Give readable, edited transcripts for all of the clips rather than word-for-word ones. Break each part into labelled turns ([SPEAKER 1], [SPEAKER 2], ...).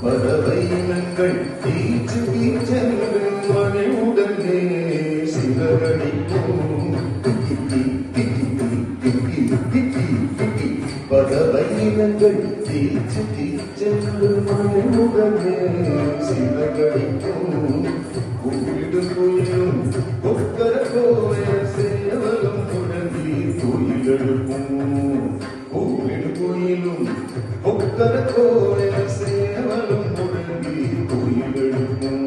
[SPEAKER 1] பறவையினங்கள் கீச்சு கீச்சென்று மணியுடனே சிறகடிக்கும் பறவையினங்கள் கீச்சு கீச்சென்று மணியுடனே சிறகடிக்கும் கூவிடும் குயிலும் கொக்கர கோய சேவலும் முழங்கி குயில் எழுப்பும் கூவிடும் குயிலும் கொக்கர கோய சேவலும் முழங்கி குயில் எழுப்பும்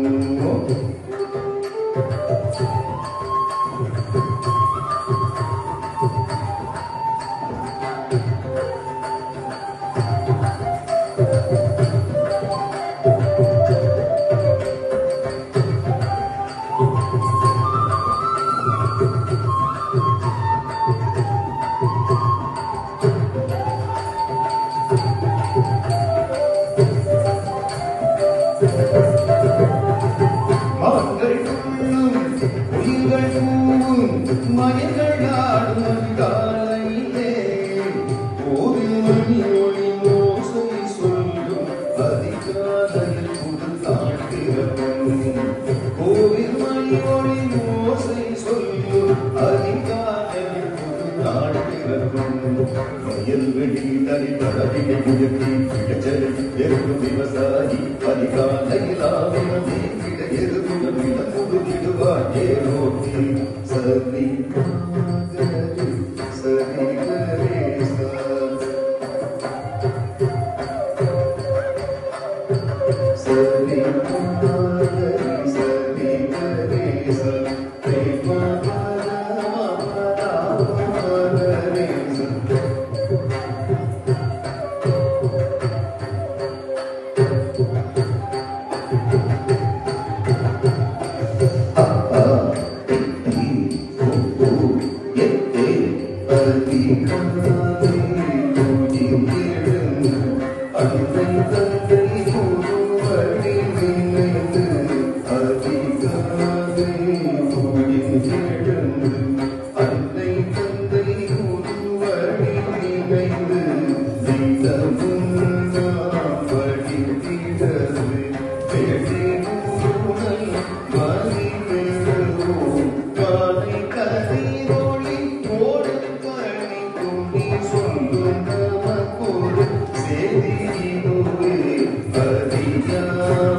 [SPEAKER 1] மான்கள் துள்ளும் உயிர்கள் கூவும் மயங்கள் ஆடும் காலையிலே கோவில் மணி ஒளி ஓசை சொல்லும் அதிகாலையில் புது தாழ்கிறோம் கோவில் மணி ஒளி ஓசை சொல்லும் அதிகாலையில் புது தாழ்கிறோம் வயல்வெளி தனிப்படவினை உயர்த்தி விளைச்சலில் பெருகும் விவசாயி அதிகாலையில் ஆவினமே நோக்கி சரி சரி சரி Hare